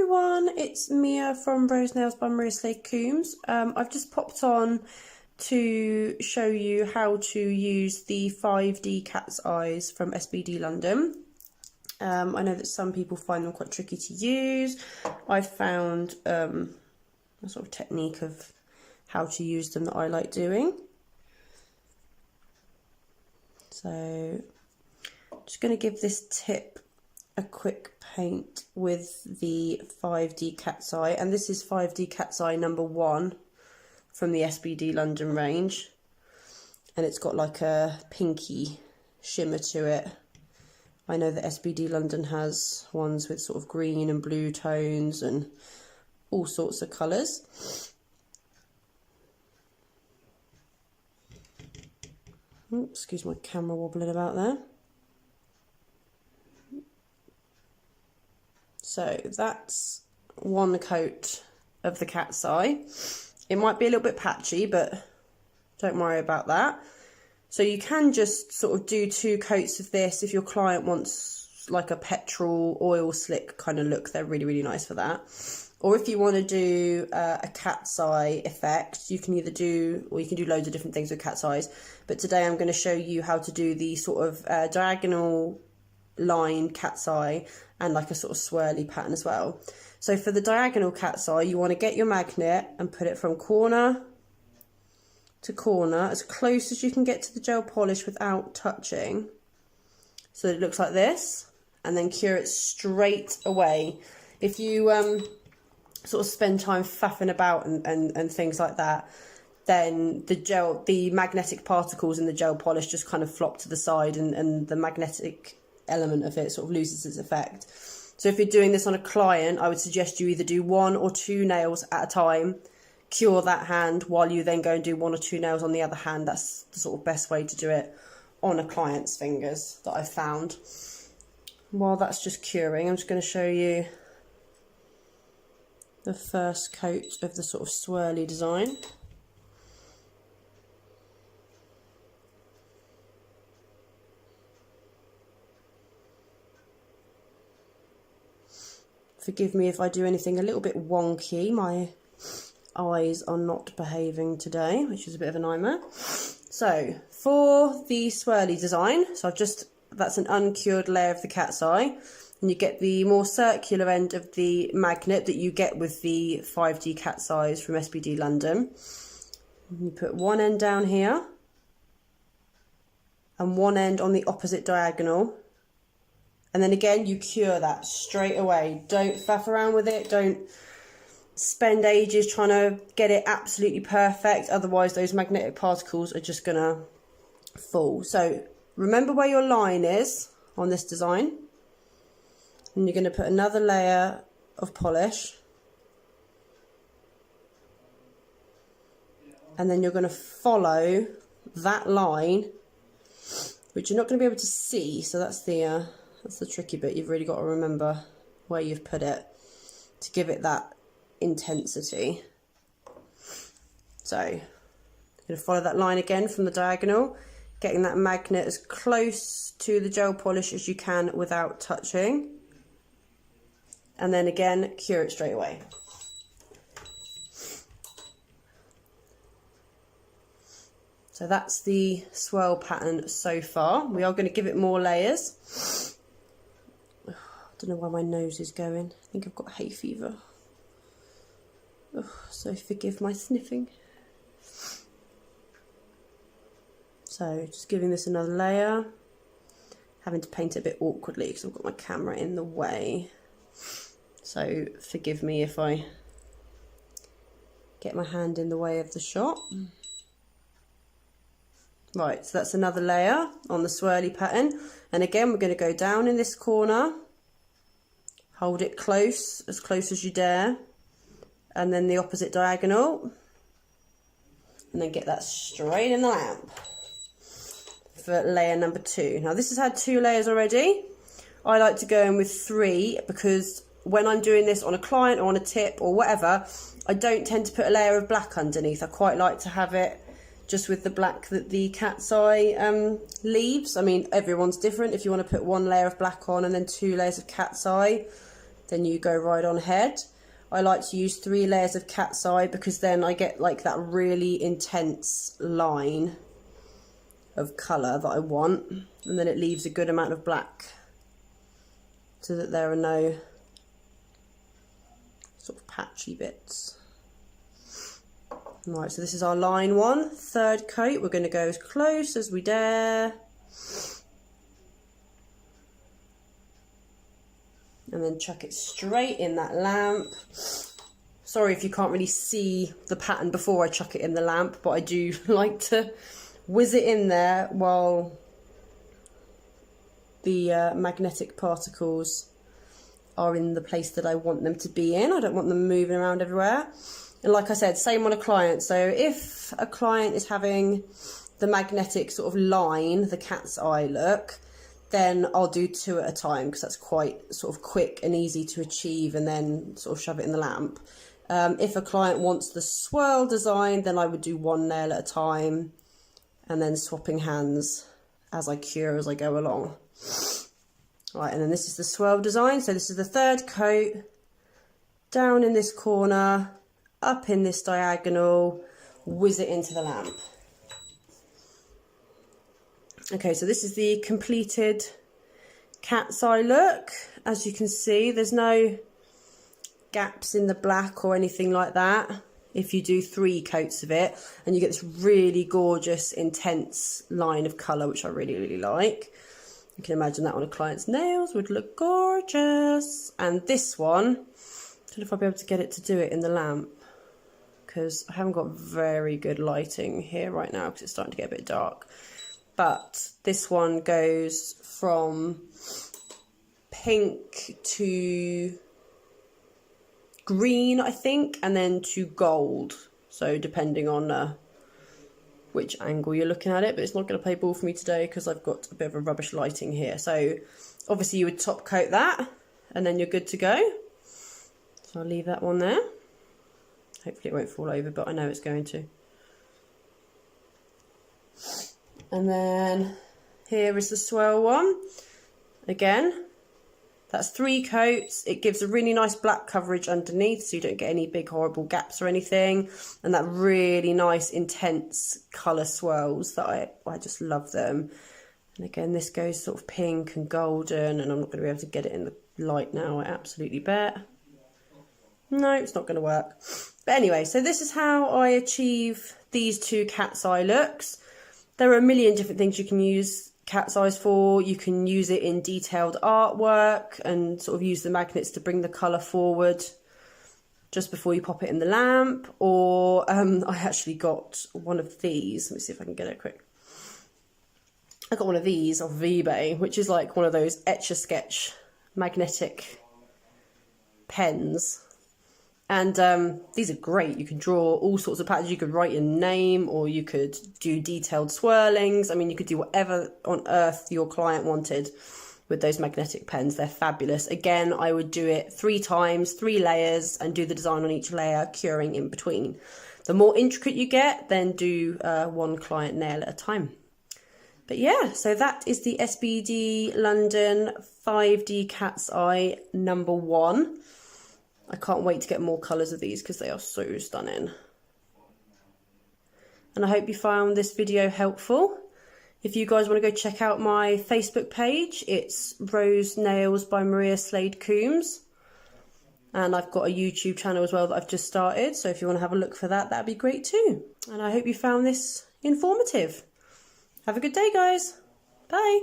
everyone, it's Mia from Rose Nails by Maria Slade Coombs. I've just popped on to show you how to use the 5D cat's eyes from SBD London. I know that some people find them quite tricky to use. I've found a sort of technique of how to use them that I like doing. So I'm just going to give this tip a quick paint with the 5D cat's eye, and this is 5D cat's eye number 1 from the SBD London range, and it's got like a pinky shimmer to it. I know that SBD London has ones with sort of green and blue tones and all sorts of colours. Excuse my camera wobbling about there. So that's one coat of the cat's eye. It might be a little bit patchy, but don't worry about that. So you can just sort of do 2 coats of this if your client wants like a petrol oil slick kind of look. They're really, really nice for that. Or if you want to do a cat's eye effect, you can either do, or you can do loads of different things with cat's eyes. But today I'm going to show you how to do the sort of diagonal line cat's eye and like a sort of swirly pattern as well. So for the diagonal cat's eye, you want to get your magnet and put it from corner to corner as close as you can get to the gel polish without touching, so that it looks like this, and then cure it straight away. If you sort of spend time faffing about and things like that, then the magnetic particles in the gel polish just kind of flop to the side, and the magnetic element of it sort of loses its effect. So if you're doing this on a client, I would suggest you either do 1 or 2 nails at a time, cure that hand while you then go and do 1 or 2 nails on the other hand. That's the sort of best way to do it on a client's fingers that I've found. While that's just curing, I'm just going to show you the first coat of the sort of swirly design. Forgive me if I do anything a little bit wonky. My eyes are not behaving today, which is a bit of a nightmare. So for the swirly design, so that's an uncured layer of the cat's eye, and you get the more circular end of the magnet that you get with the 5D cat's eyes from SBD London. And you put one end down here and one end on the opposite diagonal. And then again, you cure that straight away. Don't faff around with it. Don't spend ages trying to get it absolutely perfect. Otherwise, those magnetic particles are just going to fall. So remember where your line is on this design. And you're going to put another layer of polish. And then you're going to follow that line, which you're not going to be able to see. So that's the tricky bit. You've really got to remember where you've put it to give it that intensity. So I'm going to follow that line again from the diagonal, getting that magnet as close to the gel polish as you can without touching, and then again cure it straight away. So that's the swirl pattern so far. We are going to give it more layers. I don't know where my nose is going. I think I've got hay fever. So forgive my sniffing. So just giving this another layer. Having to paint it a bit awkwardly because I've got my camera in the way. So forgive me if I get my hand in the way of the shot. Right, so that's another layer on the swirly pattern. And again, we're going to go down in this corner. Hold it close as you dare. And then the opposite diagonal. And then get that straight in the lamp for layer number 2. Now this has had 2 layers already. I like to go in with 3 because when I'm doing this on a client or on a tip or whatever, I don't tend to put a layer of black underneath. I quite like to have it just with the black that the cat's eye leaves. I mean, everyone's different. If you want to put 1 layer of black on and then 2 layers of cat's eye, then you go right on ahead. I like to use 3 layers of cat's eye because then I get like that really intense line of colour that I want, and then it leaves a good amount of black so that there are no sort of patchy bits. Right, so this is our line 1, 3rd coat. We're going to go as close as we dare. And then chuck it straight in that lamp. Sorry if you can't really see the pattern before I chuck it in the lamp, but I do like to whiz it in there while the magnetic particles are in the place that I want them to be in. I don't want them moving around everywhere. And like I said, same on a client. So if a client is having the magnetic sort of line, the cat's eye look, then I'll do 2 at a time because that's quite sort of quick and easy to achieve, and then sort of shove it in the lamp. If a client wants the swirl design, then I would do 1 nail at a time and then swapping hands as I cure as I go along. Right, and then this is the swirl design. So this is the 3rd coat, down in this corner, up in this diagonal, whiz it into the lamp. Okay, so this is the completed cat's eye look. As you can see, there's no gaps in the black or anything like that if you do 3 coats of it, and you get this really gorgeous, intense line of colour, which I really, really like. You can imagine that on a client's nails would look gorgeous. And this one, I don't know if I'll be able to get it to do it in the lamp, because I haven't got very good lighting here right now because it's starting to get a bit dark. But this one goes from pink to green, I think, and then to gold. So depending on which angle you're looking at it, but it's not going to play ball for me today because I've got a bit of a rubbish lighting here. So obviously you would top coat that and then you're good to go. So I'll leave that one there. Hopefully it won't fall over, but I know it's going to. And then here is the swirl one. Again, that's 3 coats. It gives a really nice black coverage underneath, so you don't get any big horrible gaps or anything. And that really nice intense colour swirls that I just love them. And again, this goes sort of pink and golden, and I'm not going to be able to get it in the light now, I absolutely bet. No, it's not going to work. But anyway, so this is how I achieve these 2 cat's eye looks. There are a million different things you can use cat's eyes for. You can use it in detailed artwork and sort of use the magnets to bring the colour forward just before you pop it in the lamp. Or I actually got one of these. Let me see if I can get it quick. I got one of these off of eBay, which is like one of those Etch-a-Sketch magnetic pens. And these are great. You can draw all sorts of patterns. You could write your name, or you could do detailed swirlings. I mean, you could do whatever on earth your client wanted with those magnetic pens. They're fabulous. Again, I would do it 3 times, 3 layers, and do the design on each layer, curing in between. The more intricate you get, then do 1 client nail at a time. But yeah, so that is the SBD London 5D Cat's Eye number 1. I can't wait to get more colours of these because they are so stunning. And I hope you found this video helpful. If you guys want to go check out my Facebook page, it's Rose Nails by Maria Slade Coombs. And I've got a YouTube channel as well that I've just started. So if you want to have a look for that, that'd be great too. And I hope you found this informative. Have a good day, guys. Bye.